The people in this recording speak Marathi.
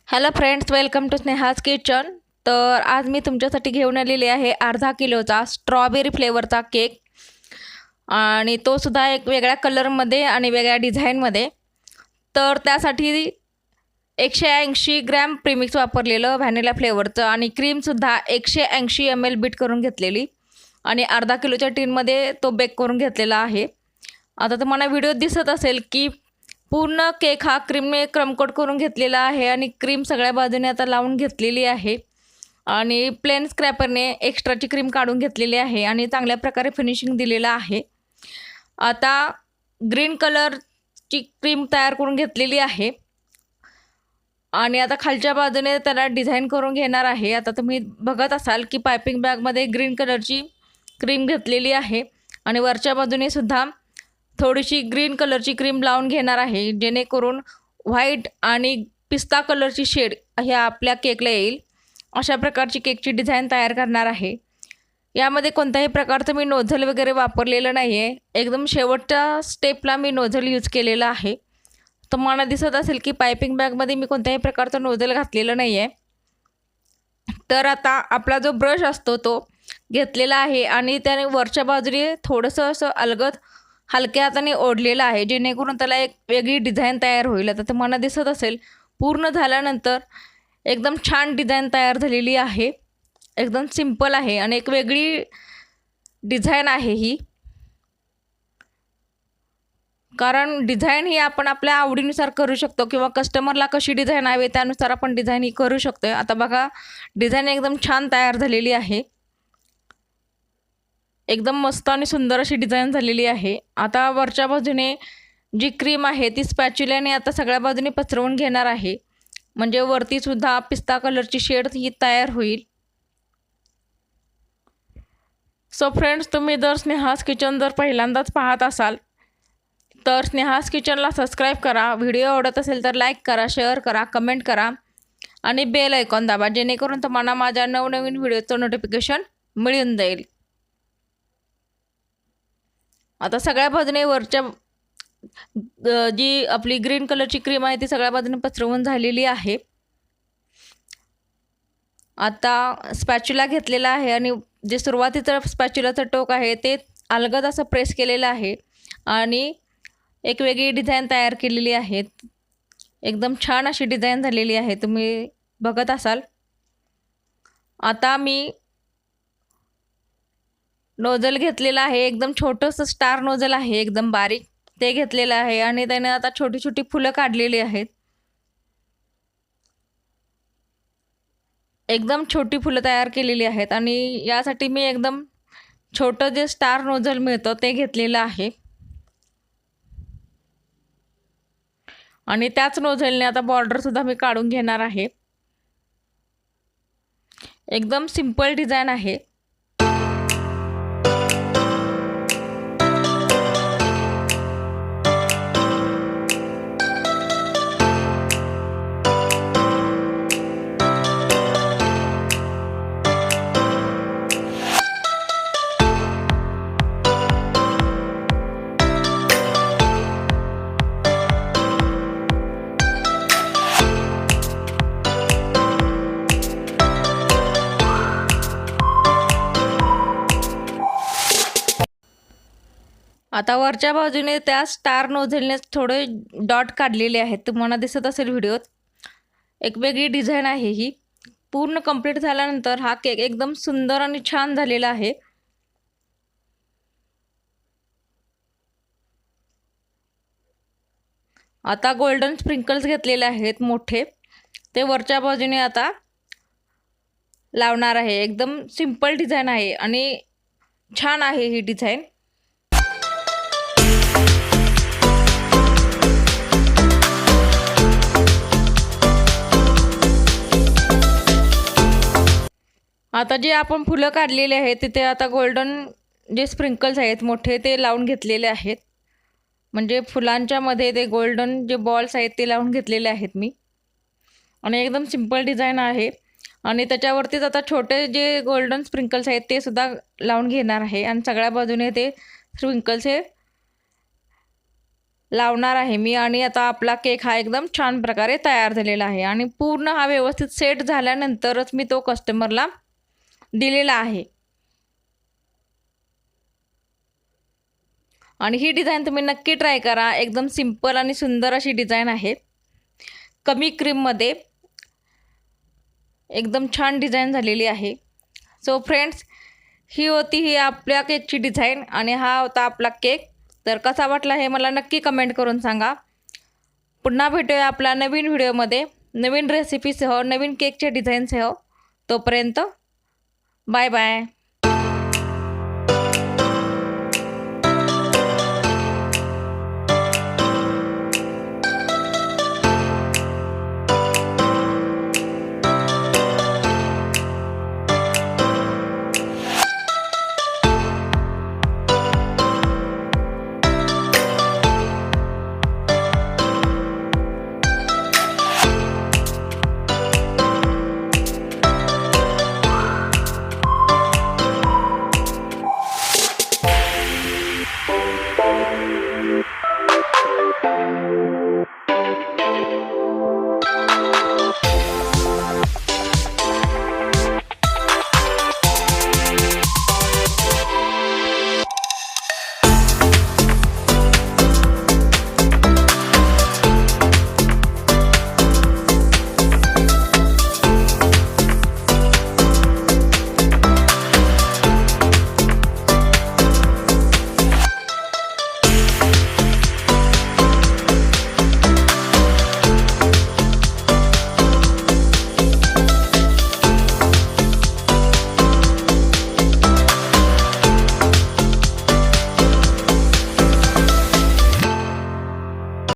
Hello friends, welcome to Sneha's kitchen. तर आज मी तुमच्यासाठी घेऊन आलेली आहे अर्धा किलोचा स्ट्रॉबेरी फ्लेवरचा केक, आणि तो सुद्धा एक वेगळ्या कलरमध्ये आणि वेगळ्या डिझाईनमध्ये। तर त्यासाठी 180 ग्रॅम प्रीमिक्स वापरलेलं व्हॅनिला फ्लेवरचं, आणि क्रीमसुद्धा 180 ml बीट करून घेतलेली, आणि अर्धा किलोच्या टीनमध्ये तो बेक करून घेतलेला आहे। आता तुम्हाला व्हिडिओ दिसत असेल की पूर्ण केक हा क्रीमने क्रमकोट करून घेतलेला आहे, आणि क्रीम सगळ्या बाजूने आता लावून घेतलेली आहे, आणि प्लेन स्क्रॅपरने एक्स्ट्राची क्रीम काढून घेतलेली आहे, आणि चांगल्या प्रकारे फिनिशिंग दिलेलं आहे। आता ग्रीन कलरची क्रीम तयार करून घेतलेली आहे, आणि आता खालच्या बाजूने त्याला डिझाईन करून घेणार आहे। आता तुम्ही बघत असाल की पायपिंग बॅगमध्ये ग्रीन कलरची क्रीम घेतलेली आहे, आणि वरच्या बाजूने सुद्धा थोडीशी ग्रीन कलरची क्रीम लावून घेणार आहे, जेणेकरून व्हाईट आणि पिस्ता कलरची शेड हे आपल्या केकला येईल। अशा प्रकारची केकची डिझाईन तयार करणार आहे। यामध्ये कोणत्याही प्रकारचं मी नोझल वगैरे वापरलेलं नाही आहे, एकदम शेवटच्या स्टेपला मी नोझल यूज केलेलं आहे। तुम्हाला दिसत असेल की पायपिंग बॅगमध्ये मी कोणत्याही प्रकारचं नोझल घातलेलं नाही आहे। तर आता आपला जो ब्रश असतो तो घेतलेला आहे, आणि त्याने वरच्या बाजूने थोडंसं असं अलगद हलक्या हाताने ओढलेलं आहे, जेणेकरून त्याला एक वेगळी डिझाईन तयार होईल। आता तुम्हाला दिसत असेल पूर्ण झाल्यानंतर एकदम छान डिझाईन तयार झालेली आहे, एकदम सिंपल आहे, आणि एक वेगळी डिझाईन आहे ही। कारण डिझाईन ही आपण आपल्या आवडीनुसार करू शकतो, किंवा कस्टमरला कशी डिझाईन हवी त्यानुसार आपण डिझाईन ही करू शकतो। आता बघा, डिझाईन एकदम छान तयार झालेली आहे, एकदम मस्त आणि सुंदर अशी डिझाईन झालेली आहे। आता वरच्या बाजूने जी क्रीम आहे ती स्पॅच्युलाने आता सगळ्या बाजूने पसरवून घेणार आहे, म्हणजे वरती सुद्धा पिस्ता कलरची शेड ही तयार होईल। सो फ्रेंड्स, तुम्ही जर स्नेहाज किचन जर पहिल्यांदाच पाहत असाल तर स्नेहाज किचनला सबस्क्राईब करा, व्हिडिओ आवडत असेल तर लाईक करा, शेअर करा, कमेंट करा, आणि बेल आयकॉन दाबा, जेणेकरून तुम्हाला माझ्या नवनवीन व्हिडिओचं नोटिफिकेशन मिळून जाईल। आता सगळ्या बाजूने वरच्या जी आपली ग्रीन कलरची क्रीम आहे ती सगळ्या बाजूने पसरवून झालेली आहे। आता स्पॅच्युला घेतलेला आहे, आणि जे सुरुवातीचं स्पॅच्युलाचं टोक आहे ते अलगद असं प्रेस केलेलं आहे, आणि एक वेगळी डिझाईन तयार केलेली आहे। एकदम छान अशी डिझाईन झालेली आहे, तुम्ही बघत असाल। आता मी नोझल घेतलेला आहे, एकदम छोटंसं स्टार नोझल आहे, एकदम बारीक ते घेतलेलं आहे, आणि त्याने आता छोटी छोटी फुलं काढलेली आहेत। एकदम छोटी फुलं तयार केलेली आहेत, आणि यासाठी मी एकदम छोटं जे स्टार नोझल मिळतं ते घेतलेलं आहे, आणि त्याच नोझलने आता बॉर्डरसुद्धा मी काढून घेणार आहे। एकदम सिंपल डिझाईन आहे। आता वरच्या बाजूने त्या स्टार नोझलने थोडे डॉट काढलेले आहेत, तुम्हाला दिसत असेल व्हिडिओत। एक वेगळी डिझाईन आहे ही। पूर्ण कंप्लीट झाल्यानंतर हा केक एकदम सुंदर आणि छान झालेला आहे। आता गोल्डन स्प्रिंकल्स घेतलेले आहेत मोठे, ते वरच्या बाजूने आता लावणार आहे। एकदम सिंपल डिझाईन आहे, आणि छान आहे ही डिझाईन। आता जे आपण फुलं काढलेले आहेत तिथे आता गोल्डन जे स्प्रिंकल्स आहेत मोठे ते लावून घेतलेले आहेत, म्हणजे फुलांच्या मध्ये ते गोल्डन जे बॉल्स आहेत ते लावून घेतलेले आहेत मी, आणि एकदम सिंपल डिझाईन आहे। आणि त्याच्यावरतीच आता छोटे जे गोल्डन स्प्रिंकल्स आहेत ते सुद्धा लावून घेणार आहे, आणि सगळ्या बाजूने ते स्प्रिंकल्स हे लावणार आहे मी आणि आता आपला केक हा एकदम छान प्रकारे तयार झालेला आहे आणि पूर्ण हा व्यवस्थित सेट झाल्यानंतरच मी तो कस्टमरला दिलेला आहे. आणि ही डिझाईन तुम्ही नक्की ट्राय करा. एकदम सिंपल आणि सुंदर अशी डिझाईन आहे. कमी क्रीममध्ये एकदम छान डिझाईन झालेली आहे. सो फ्रेंड्स, ही आपल्या केकची डिझाईन आणि हा होता आपला केक. तर कसा वाटला हे मला नक्की कमेंट करून सांगा. पुन्हा भेटूया आपल्या नवीन व्हिडिओमध्ये नवीन रेसिपीसह, नवीन केकच्या डिझाईनसह. तोपर्यंत बाय बाय.